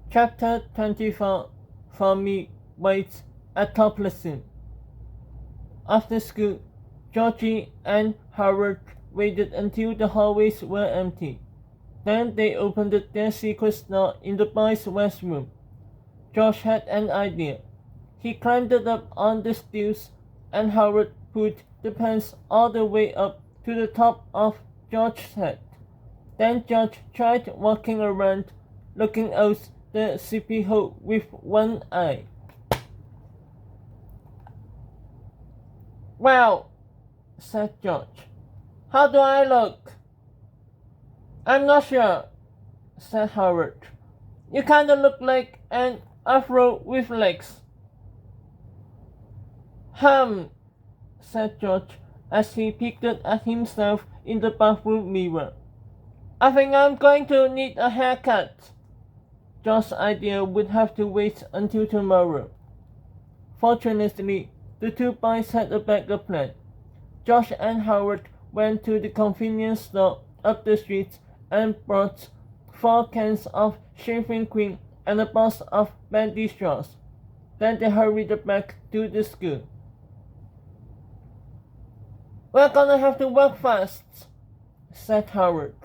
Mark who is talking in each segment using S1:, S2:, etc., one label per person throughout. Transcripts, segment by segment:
S1: Chapter 24 Farmy waits at Toplesson. After school, Georgie and Howard waited until the hallways were empty. Then they opened their secret door in the boys' restroom. George had an idea. He climbed up on the stairs, and Howard put the pants all the way up to the top of George's head. Then George tried walking around, looking out the sleepy hole with one eye. "Well," said George, "how do I look?" "I'm not sure," said Howard. "You kinda look like an afro with legs." Said George as he peeked at himself in the bathroom mirror. "I think I'm going to need a haircut." George's idea would have to wait until tomorrow. Fortunately, the two boys had a backup plan. George and Howard went to the convenience store up the street and bought 4 cans of shaving cream and a box of bendy straws. Then they hurried back to the school. "We're gonna have to work fast," said Howard.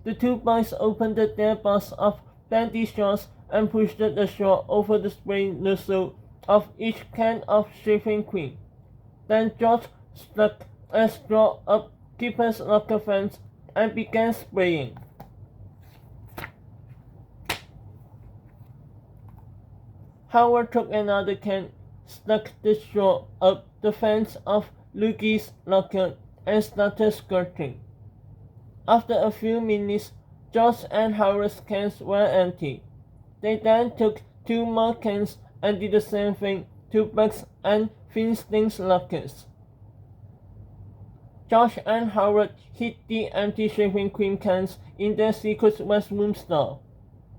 S1: The two boys opened their box of bendy straws and pushed the straw over the spray nozzle of each can of shaving cream. Then George stuck a straw up Keeper's locker fence and began spraying. Howard took another can, stuck the straw up the fence of Lukey's locker, and started squirting. After a few minutes, George and Howard's cans were empty. They then took 2 more cans and did the same thing to Bugs and Finsting's lockers. George and Howard hid the empty shaving cream cans in their secret restroom store.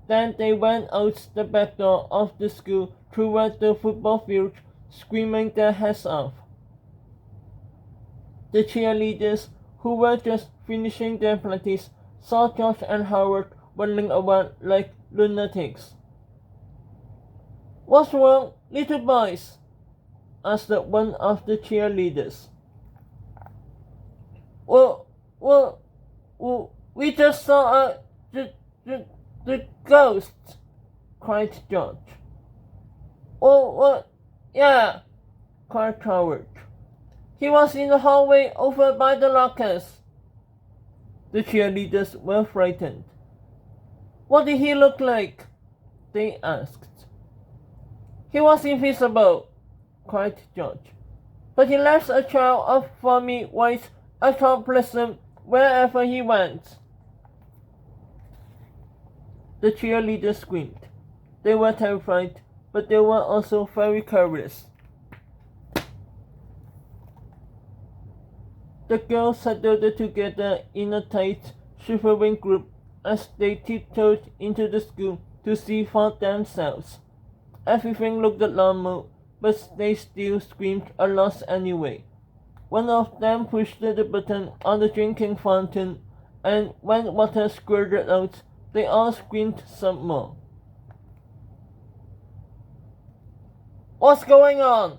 S1: Then they went out the back door of the school toward the football field, screaming their heads off. The cheerleaders, who were just finishing their practice, saw George and Howard waddling around like lunatics. "What's wrong, little boys?" asked one of the cheerleaders. Well, we just saw the ghost," cried George. Well, yeah," cried Howard. "He was in the hallway over by the lockers." The cheerleaders were frightened. "What did he look like?" they asked. "He was invisible," cried George. "But he left a trail of foamy white ectoplasm wherever he went." The cheerleaders screamed. They were terrified, but they were also very curious. The girls settled together in a tight, shivering group as they tiptoed into the school to see for themselves. Everything looked normal, but they still screamed a lot anyway. One of them pushed the button on the drinking fountain, and when water squirted out, they all screamed some more. "What's going on?"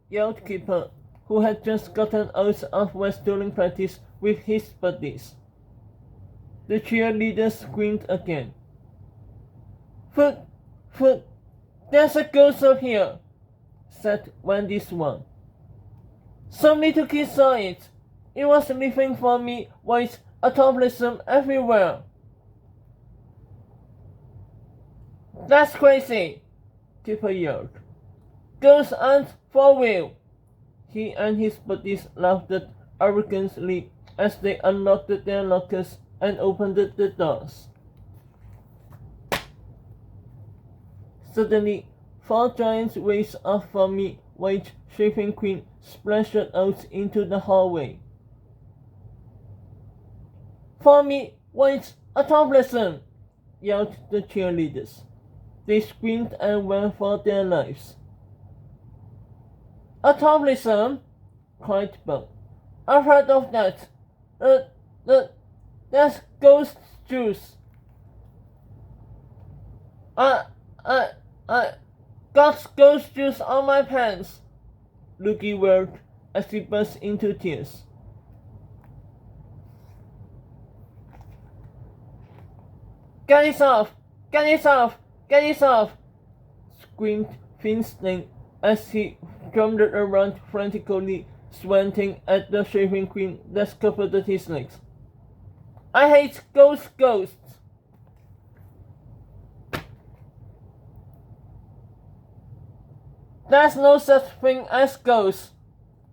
S1: yelled Keeper, who had just gotten out of wrestling practice with his buddies. The cheerleaders screamed again. Foot, there's a ghost up here," said Wendy Swan. "Some little kids saw it. It was leaving for me white ectoplasm everywhere." "That's crazy," Keeper yelled. "Ghosts aren't for real." He and his buddies laughed arrogantly as they unlocked their lockers and opened the doors. Suddenly, 4 giant waves of foamy white shaving cream splashed out into the hallway. "Foamy white ectoplasm!" yelled the cheerleaders. They screamed and ran for their lives. "Ectoplasm!" cried Bug. "I've heard of that. That's ghost juice." I got ghost juice on my pants, Lucky wailed as he burst into tears. Get it off! Get it off! Get it off! Screamed Finstein as he jumped around frantically, sweating at the shaving cream that covered his legs. I hate ghosts! There's no such thing as ghosts,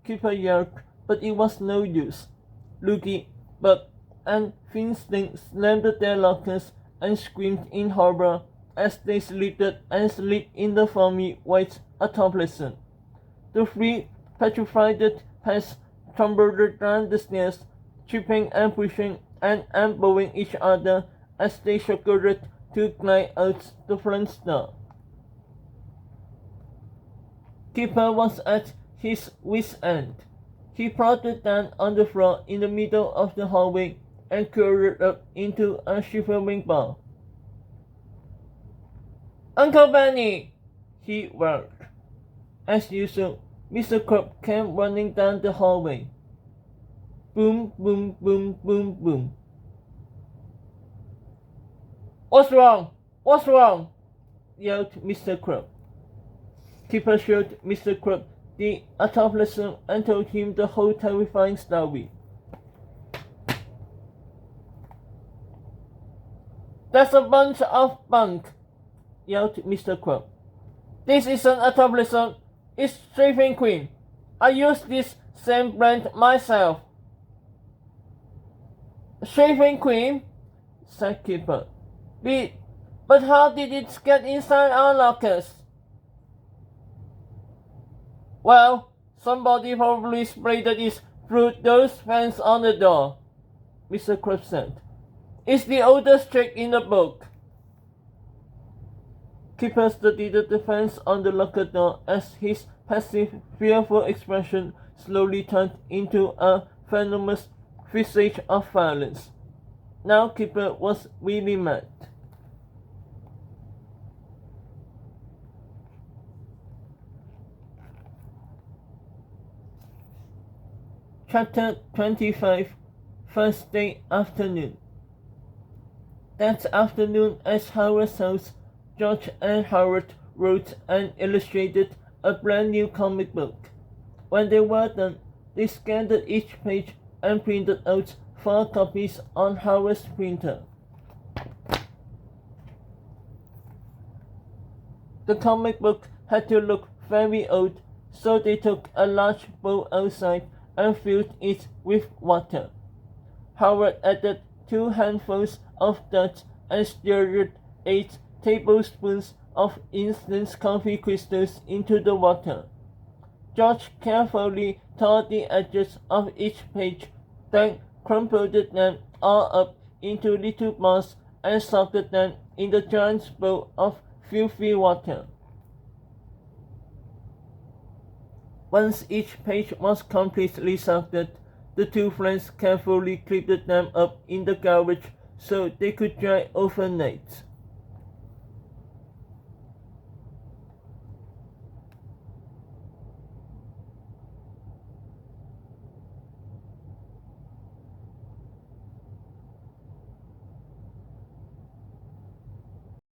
S1: Kipper yelled, but it was no use. Lucky, Buck, and Finstein slammed their lockers and screamed in horror as they slipped and slid in the foamy white autoplasm. The three petrified pests tumbled down the stairs, tripping and pushing and elbowing each other as they struggled to glide out the front door. Kipper was at his wit's end. He plopped down on the floor in the middle of the hallway and curled up into a shivering ball. Uncle Benny! He wailed. As usual, Mr. Crab came running down the hallway. Boom, boom, boom, boom, boom. What's wrong? What's wrong? Yelled Mr. Crab. Kipper showed Mr. Crab the autoplasm and told him the whole terrifying story. That's a bunch of bunk, yelled Mr. Crab. This isn't autoplasm, it's shaving cream. I use this same brand myself. Shaving cream? Said Kipper. But how did it get inside our lockers? Well, somebody probably sprayed it through those fans on the door, Mr. Crab said. It's the oldest trick in the book. Kipper studied the fans on the locker door as his passive, fearful expression slowly turned into a venomous visage of violence. Now Kipper was really mad. Chapter 25, Thursday afternoon. That afternoon at Howard's house, George and Howard wrote and illustrated a brand new comic book. When they were done, they scanned each page and printed out 4 copies on Howard's printer. The comic book had to look very old, so they took a large bowl outside and filled it with water. Howard added 2 handfuls of dirt and stirred 8 tablespoons of instant coffee crystals into the water. George carefully tore the edges of each page, then crumpled them all up into little balls and soaked them in the giant bowl of filthy water. Once each page was completely soaked, the 2 friends carefully clipped them up in the garbage so they could dry overnight.